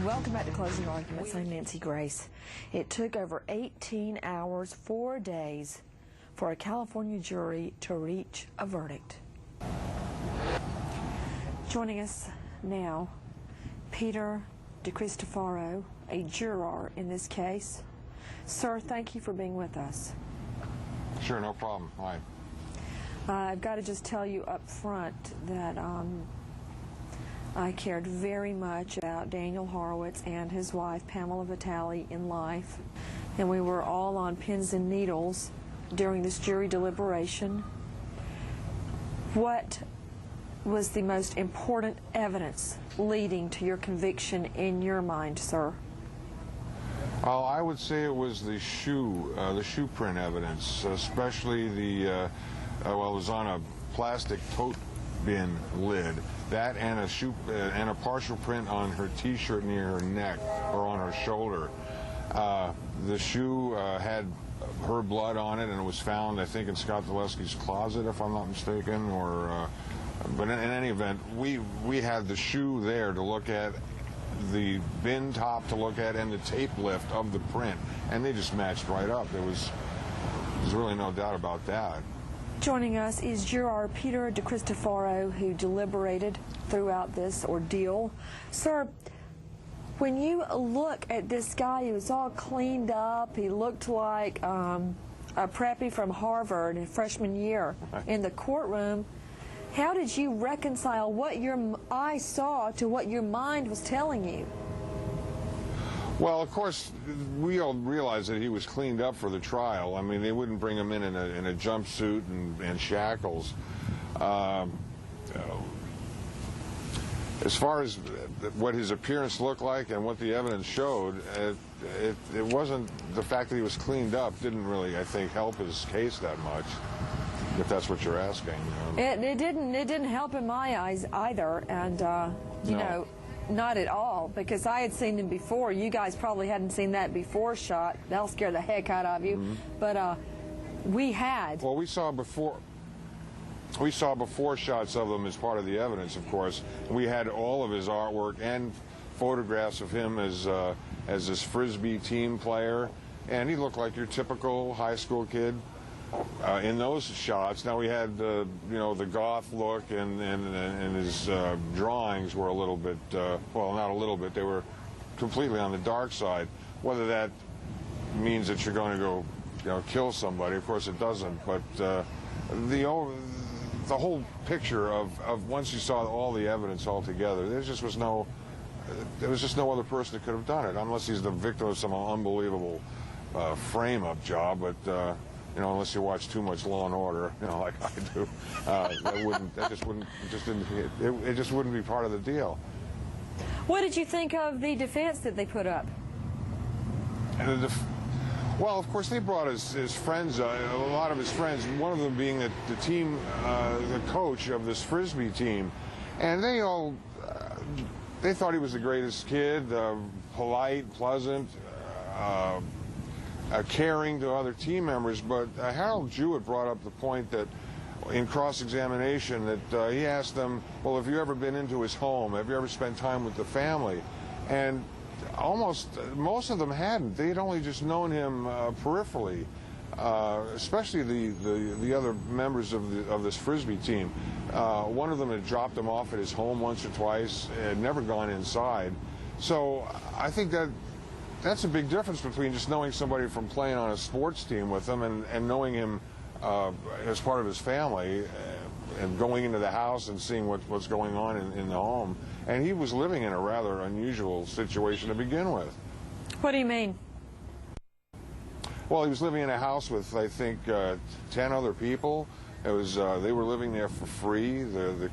Welcome back to Closing Arguments. I'm Nancy Grace. It took over 18 hours, 4 days, for a California jury to reach a verdict. Joining us now, Peter De Cristofaro, a juror in this case. Sir, thank you for being with us. Sure, no problem. Hi. I've got to just tell you up front that I cared very much about Daniel Horowitz and his wife, Pamela Vitale, in life. And we were all on pins and needles during this jury deliberation. What was the most important evidence leading to your conviction in your mind, sir? I would say it was the shoe print evidence, especially the, well, it was on a plastic tote bin lid. That and a partial print on her T-shirt near her neck or on her shoulder. The shoe had her blood on it, and it was found, I think, in Scott Dyleski's closet, if I'm not mistaken. But in any event, we had the shoe there to look at, the bin top to look at, and the tape lift of the print, and they just matched right up. There's really no doubt about that. Joining us is juror Peter De Cristofaro, who deliberated throughout this ordeal. Sir, when you look at this guy, he was all cleaned up. He looked like a preppy from Harvard in freshman year in the courtroom. How did you reconcile what your eyes saw to what your mind was telling you? Well, of course, we all realized that he was cleaned up for the trial. I mean, they wouldn't bring him in a jumpsuit and shackles. As far as what his appearance looked like and what the evidence showed, it wasn't the fact that he was cleaned up didn't really, I think, help his case that much, if that's what you're asking. It didn't help in my eyes either, and you know, not at all, because I had seen him before. You guys probably hadn't seen that before shot. That'll scare the heck out of you. Mm-hmm. But we had. Well, we saw before shots of them as part of the evidence, of course. We had all of his artwork and photographs of him as this Frisbee team player, and he looked like your typical high school kid. In those shots, now we had you know, the goth look, and his drawings were a little bit, well, not a little bit, they were completely on the dark side. Whether that means that you're going to go, you know, kill somebody, of course it doesn't, but the whole picture of once you saw all the evidence all together, there was just no other person that could have done it, unless he's the victim of some unbelievable frame-up job, but you know, unless you watch too much Law and Order, you know, like I do, it just wouldn't be part of the deal. What did you think of the defense that they put up? Well, of course, they brought his friends, a lot of his friends, one of them being the team, the coach of this Frisbee team, and they all, they thought he was the greatest kid, polite, pleasant, caring to other team members. But Harold Jewett brought up the point that in cross-examination that he asked them, well, have you ever been into his home? Have you ever spent time with the family? And most of them hadn't. They had only just known him peripherally, especially the other members of this Frisbee team. One of them had dropped him off at his home once or twice, had never gone inside. So I think that's a big difference between just knowing somebody from playing on a sports team with him and knowing him as part of his family and going into the house and seeing what's going on in the home. And he was living in a rather unusual situation to begin with. What do you mean? Well, he was living in a house with, I think, 10 other people. It was they were living there for free. The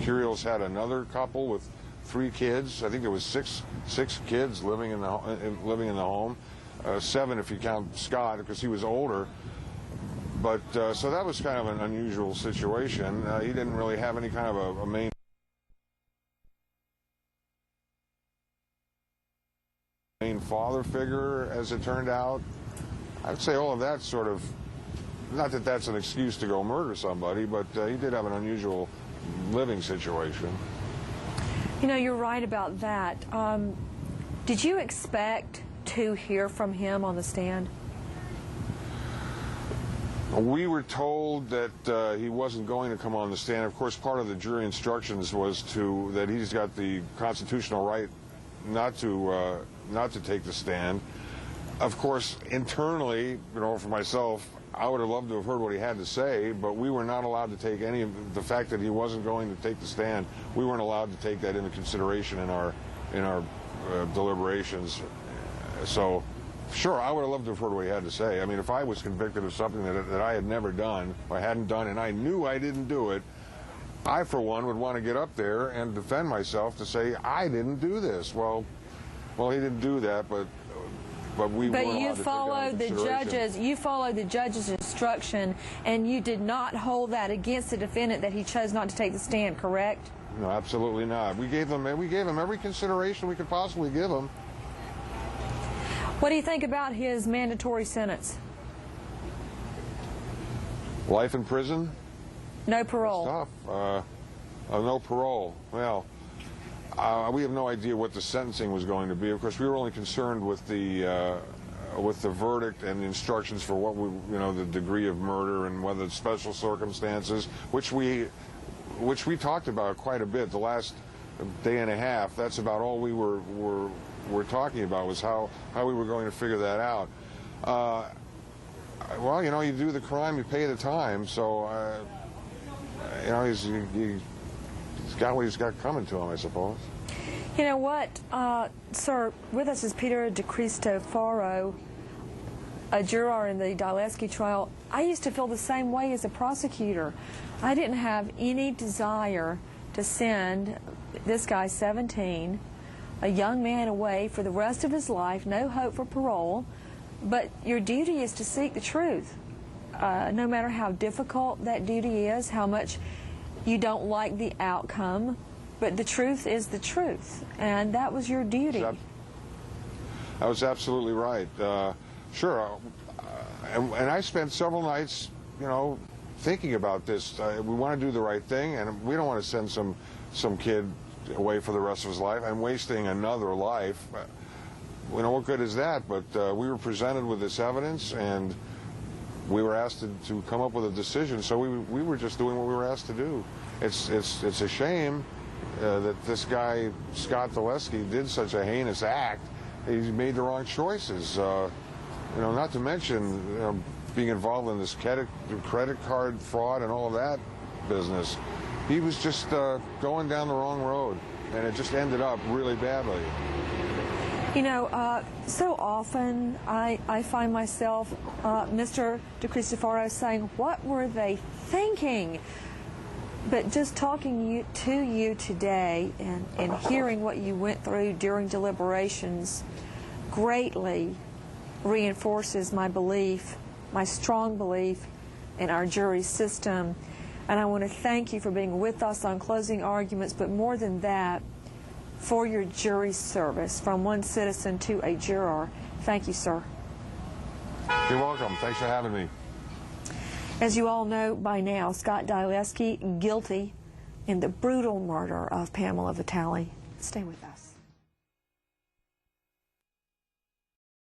Curiels had another couple with 3 kids. I think there was six kids living in the home, 7 if you count Scott, because he was older. But so that was kind of an unusual situation. He didn't really have any kind of a main father figure, as it turned out. I'd say all of that sort of, not that that's an excuse to go murder somebody, but he did have an unusual living situation. You know, you're right about that. Did you expect to hear from him on the stand? We were told that he wasn't going to come on the stand. Of course, part of the jury instructions was that he's got the constitutional right not to take the stand. Of course, internally, you know, for myself, I would have loved to have heard what he had to say, but we were not allowed to take any of the fact that he wasn't going to take the stand. We weren't allowed to take that into consideration in our deliberations. So, sure, I would have loved to have heard what he had to say. I mean, if I was convicted of something that I had never done, or hadn't done, and I knew I didn't do it, I, for one, would want to get up there and defend myself to say, I didn't do this. Well, he didn't do that, but we weren't allowed to take that into consideration. You followed the judge's instruction, and you did not hold that against the defendant that he chose not to take the stand, correct? No, absolutely not. We gave him every consideration we could possibly give him. What do you think about his mandatory sentence? Life in prison? No parole. That's tough. No parole. Well, we have no idea what the sentencing was going to be. Of course, we were only concerned with the verdict and the instructions for what the degree of murder and whether it's special circumstances, which we talked about quite a bit the last day and a half. That's about all we were talking about, was how we were going to figure that out. Well, you know, you do the crime, you pay the time. So, you know, he's got what he's got coming to him, I suppose. You know what, sir, with us is Peter De Cristofaro, a juror in the Dyleski trial. I used to feel the same way as a prosecutor. I didn't have any desire to send this guy, 17, a young man, away for the rest of his life, no hope for parole, but your duty is to seek the truth. No matter how difficult that duty is, how much you don't like the outcome, but the truth is the truth, and that was your duty. That was absolutely right. Sure, and I spent several nights, you know, thinking about this. We want to do the right thing, and we don't want to send some kid away for the rest of his life and wasting another life. You know, what good is that? But we were presented with this evidence, and we were asked to come up with a decision, so we were just doing what we were asked to do. It's a shame that this guy, Scott Dyleski, did such a heinous act. He made the wrong choices. You know, not to mention being involved in this credit card fraud and all of that business. He was just going down the wrong road, and it just ended up really badly. You know, so often I find myself, Mr. De Cristofaro, saying, what were they thinking? But just talking to you today and hearing what you went through during deliberations greatly reinforces my belief, my strong belief in our jury system. And I want to thank you for being with us on closing arguments, but more than that, for your jury service from one citizen to a juror. Thank you, sir. You're welcome. Thanks for having me. As you all know by now, Scott Dyleski guilty in the brutal murder of Pamela Vitale. Stay with us.